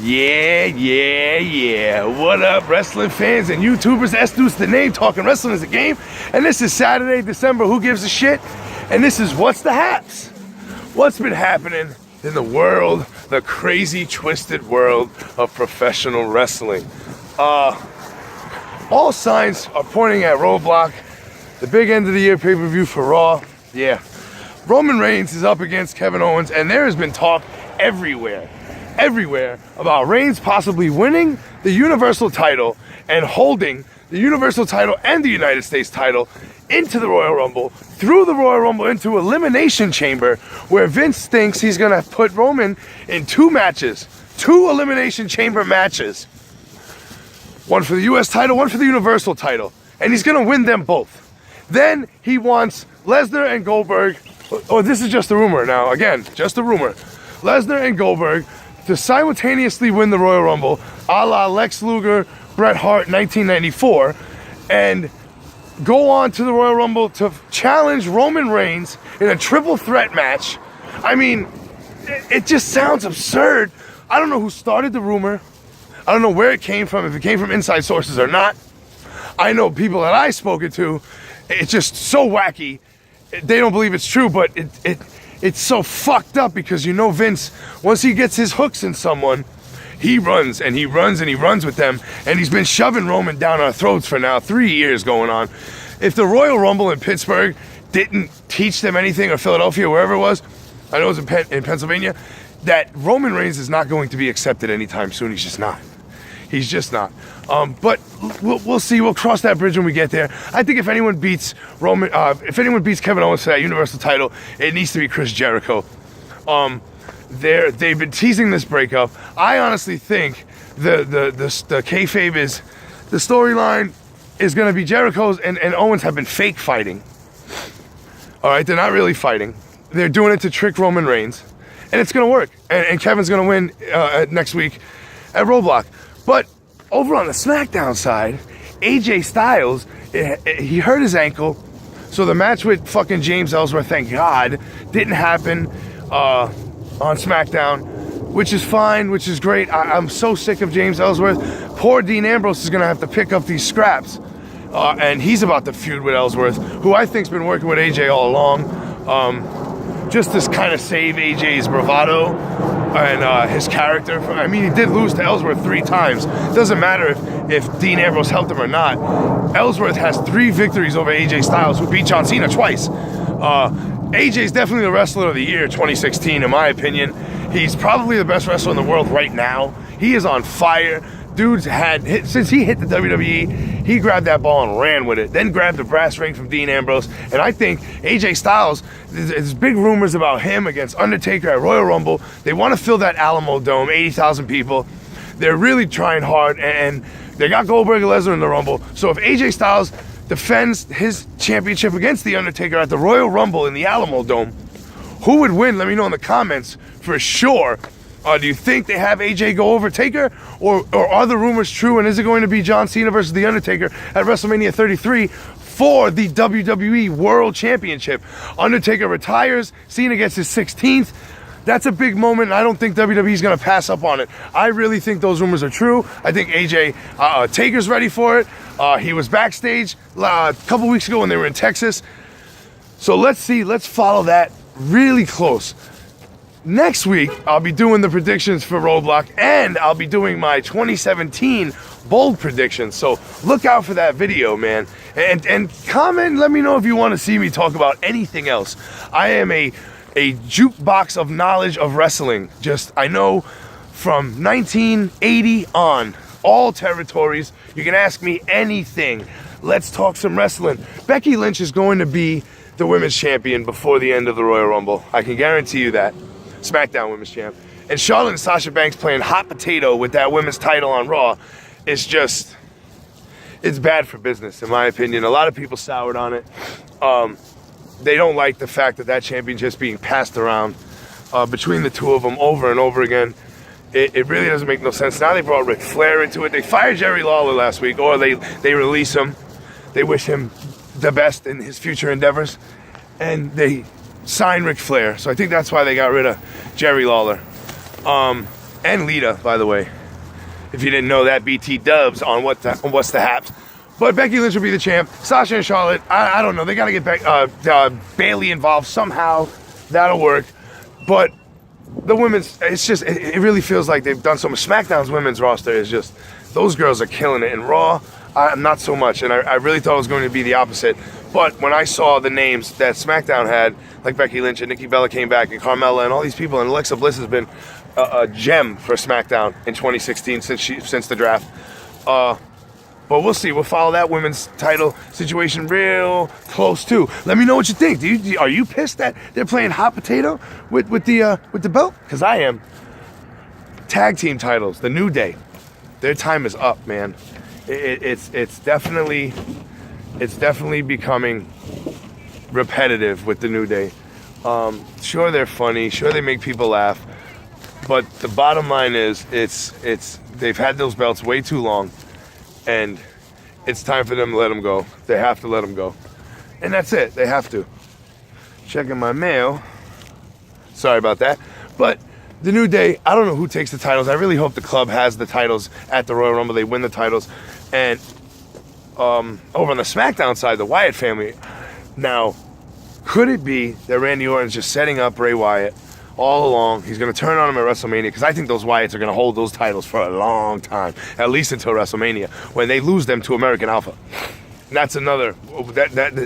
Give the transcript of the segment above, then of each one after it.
Yeah. What up, wrestling fans and YouTubers? S-Deuce the name, talking wrestling is a game. And this is Saturday, December, who gives a shit? And this is What's the Haps? What's been happening in the world, the crazy, twisted world of professional wrestling? All signs are pointing at Roadblock, the big end of the year pay-per-view for Raw. Yeah. Roman Reigns is up against Kevin Owens, and there has been talk everywhere about Reigns possibly winning the Universal title and holding the Universal title and the United States title into the Royal Rumble, through the Royal Rumble into Elimination Chamber, where Vince thinks he's gonna put Roman in two Elimination Chamber matches. One for the US title, one for the Universal title. And he's gonna win them both. Then he wants Lesnar and Goldberg, this is just a rumor now, again, just a rumor. Lesnar and Goldberg to simultaneously win the Royal Rumble, a la Lex Luger, Bret Hart, 1994, and go on to the Royal Rumble to challenge Roman Reigns in a triple threat match. I mean, it just sounds absurd. I don't know who started the rumor. I don't know where it came from, if it came from inside sources or not. I know people that I've spoken to, it's just so wacky. They don't believe it's true, but it's so fucked up because you know Vince, once he gets his hooks in someone, he runs and he runs and he runs with them, and he's been shoving Roman down our throats for now 3 years going on. If the Royal Rumble in Pittsburgh didn't teach them anything, or Philadelphia, wherever it was, I know it was in Pennsylvania, that Roman Reigns is not going to be accepted anytime soon. He's just not. He's just not. But we'll see. We'll cross that bridge when we get there. I think if anyone beats Kevin Owens for that Universal title, it needs to be Chris Jericho. They've been teasing this breakup. I honestly think the kayfabe is, the storyline is going to be Jericho's and Owens have been fake fighting. All right, they're not really fighting. They're doing it to trick Roman Reigns, and it's going to work. And Kevin's going to win next week at Roadblock. But over on the SmackDown side, AJ Styles, he hurt his ankle, so the match with fucking James Ellsworth, thank God, didn't happen on SmackDown, which is fine, which is great. I'm so sick of James Ellsworth. Poor Dean Ambrose is going to have to pick up these scraps, and he's about to feud with Ellsworth, who I think's been working with AJ all along, just to kind of save AJ's bravado and his character. I mean, he did lose to Ellsworth 3 times. Doesn't matter if Dean Ambrose helped him or not. Ellsworth has 3 victories over AJ Styles, who beat John Cena twice. AJ's definitely the wrestler of the year 2016, in my opinion. He's probably the best wrestler in the world right now. He is on fire. Dude's since he hit the WWE, he grabbed that ball and ran with it, then grabbed the brass ring from Dean Ambrose. And I think AJ Styles, there's big rumors about him against Undertaker at Royal Rumble. They want to fill that Alamo Dome, 80,000 people. They're really trying hard, and they got Goldberg and Lesnar in the Rumble. So if AJ Styles defends his championship against The Undertaker at the Royal Rumble in the Alamo Dome, who would win? Let me know in the comments for sure. Do you think they have AJ go over Taker? Or are the rumors true, and is it going to be John Cena versus The Undertaker at WrestleMania 33 for the WWE World Championship? Undertaker retires, Cena gets his 16th. That's a big moment, and I don't think WWE's going to pass up on it. I really think those rumors are true. I think AJ Taker's ready for it. He was backstage a couple weeks ago when they were in Texas. So let's see, let's follow that really close. Next week, I'll be doing the predictions for Roadblock, and I'll be doing my 2017 bold predictions. So look out for that video, man. And comment, let me know if you want to see me talk about anything else. I am a jukebox of knowledge of wrestling. I know from 1980 on, all territories. You can ask me anything. Let's talk some wrestling. Becky Lynch is going to be the women's champion before the end of the Royal Rumble. I can guarantee you that. SmackDown Women's Champ. And Charlotte and Sasha Banks playing hot potato with that women's title on Raw is just, it's bad for business, in my opinion. A lot of people soured on it. They don't like the fact that championship's being passed around between the two of them over and over again. It really doesn't make no sense. Now they brought Ric Flair into it. They fired Jerry Lawler last week, or they release him. They wish him the best in his future endeavors. And they sign Ric Flair. So I think that's why they got rid of Jerry Lawler. And Lita, by the way. If you didn't know that, BT dubs on What's the Haps. But Becky Lynch will be the champ. Sasha and Charlotte, I don't know. They got to get Bailey involved somehow. That'll work. But the women's, it's just, it really feels like they've done so much. SmackDown's women's roster is just, those girls are killing it. And Raw, not so much. And I really thought it was going to be the opposite. But when I saw the names that SmackDown had, like Becky Lynch and Nikki Bella came back, and Carmella and all these people, and Alexa Bliss has been a gem for SmackDown in 2016 since the draft. But we'll see. We'll follow that women's title situation real close too. Let me know what you think. Are you pissed that they're playing hot potato with the belt? Because I am. Tag team titles, the New Day, their time is up, man. It's definitely becoming repetitive with the New Day. Sure, they're funny. Sure, they make people laugh. But the bottom line is, they've had those belts way too long. And it's time for them to let them go. They have to let them go. And that's it. They have to. Checking my mail. Sorry about that. But the New Day, I don't know who takes the titles. I really hope the club has the titles at the Royal Rumble. They win the titles. And over on the SmackDown side, the Wyatt family. Now, could it be that Randy Orton's just setting up Bray Wyatt all along? He's going to turn on him at WrestleMania, because I think those Wyatts are going to hold those titles for a long time, at least until WrestleMania, when they lose them to American Alpha. And that's another,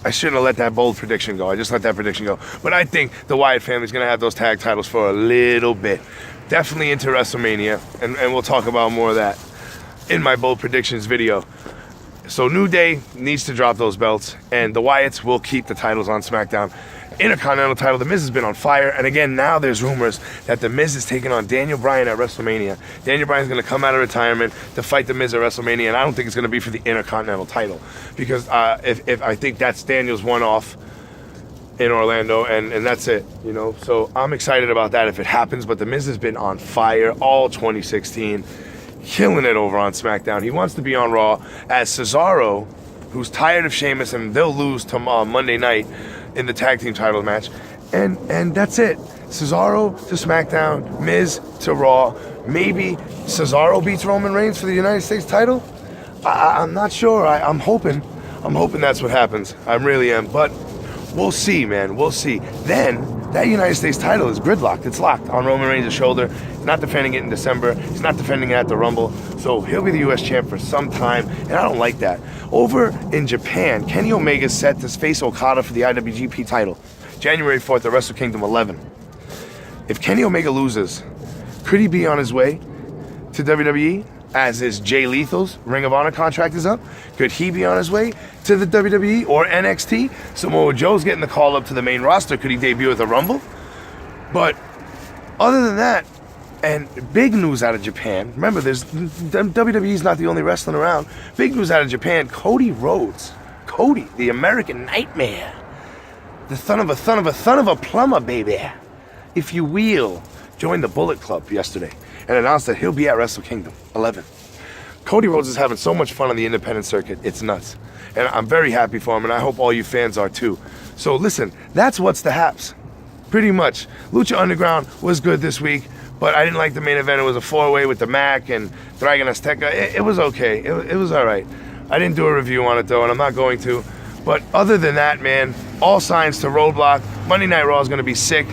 I shouldn't have let that bold prediction go. I just let that prediction go. But I think the Wyatt family's going to have those tag titles for a little bit. Definitely into WrestleMania, and we'll talk about more of that in my bold predictions video. So New Day needs to drop those belts, and the Wyatts will keep the titles on SmackDown. Intercontinental title, The Miz has been on fire, and again, now there's rumors that The Miz is taking on Daniel Bryan at WrestleMania. Daniel Bryan's going to come out of retirement to fight The Miz at WrestleMania, and I don't think it's going to be for the Intercontinental title, because if I think that's Daniel's one-off in Orlando, and that's it, you know. So I'm excited about that if it happens, but The Miz has been on fire all 2016, killing it over on SmackDown. He wants to be on Raw as Cesaro, who's tired of Sheamus, and they'll lose to Monday night in the tag team title match, and that's it. Cesaro to SmackDown, Miz to Raw. Maybe Cesaro beats Roman Reigns for the United States title. I'm not sure. I'm hoping that's what happens. I really am. But we'll see, man. We'll see. Then that United States title is gridlocked. It's locked on Roman Reigns' shoulder. He's not defending it in December. He's not defending it at the Rumble. So he'll be the U.S. champ for some time, and I don't like that. Over in Japan, Kenny Omega's set to face Okada for the IWGP title, January 4th at Wrestle Kingdom 11. If Kenny Omega loses, could he be on his way to WWE, as is Jay Lethal's Ring of Honor contract is up? Could he be on his way to the WWE or NXT? Samoa Joe's getting the call up to the main roster. Could he debut at the Rumble? But other than that, and big news out of Japan, remember, WWE's not the only wrestling around. Big news out of Japan, Cody Rhodes. Cody, the American Nightmare. The son of a plumber, baby, if you will, joined the Bullet Club yesterday and announced that he'll be at Wrestle Kingdom 11. Cody Rhodes is having so much fun on the independent circuit, it's nuts. And I'm very happy for him, and I hope all you fans are too. So listen, that's What's the Haps. Pretty much. Lucha Underground was good this week, but I didn't like the main event. It was a four-way with the Mac and Dragon Azteca. It was okay. It was all right. I didn't do a review on it, though, and I'm not going to. But other than that, man, all signs to Roadblock. Monday Night Raw is going to be sick.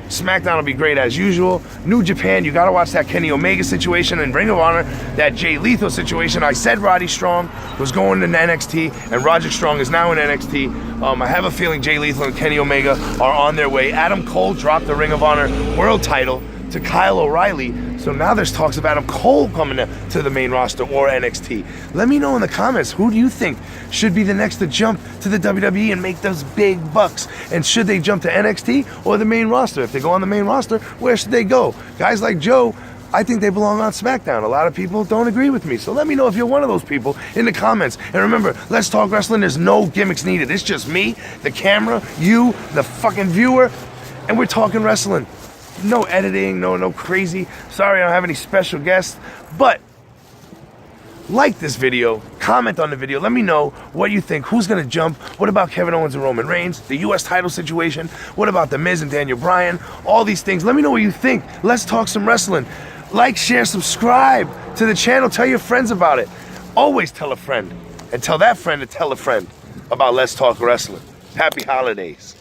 SmackDown will be great as usual. New Japan, you got to watch that Kenny Omega situation, and Ring of Honor, that Jay Lethal situation. I said Roddy Strong was going to NXT, and Roderick Strong is now in NXT. I have a feeling Jay Lethal and Kenny Omega are on their way. Adam Cole dropped the Ring of Honor World title to Kyle O'Reilly. So now there's talks of Adam Cole coming to the main roster or NXT. Let me know in the comments, who do you think should be the next to jump to the WWE and make those big bucks? And should they jump to NXT or the main roster? If they go on the main roster, where should they go? Guys like Joe, I think they belong on SmackDown. A lot of people don't agree with me. So let me know if you're one of those people in the comments. And remember, Let's Talk Wrestling, there's no gimmicks needed. It's just me, the camera, you, the fucking viewer, and we're talking wrestling. No editing, no crazy. Sorry I don't have any special guests, but like this video, comment on the video, let me know what you think. Who's going to jump? What about Kevin Owens and Roman Reigns? The U.S. title situation? What about The Miz and Daniel Bryan? All these things. Let me know what you think. Let's talk some wrestling. Like, share, subscribe to the channel. Tell your friends about it. Always tell a friend. And tell that friend to tell a friend about Let's Talk Wrestling. Happy holidays.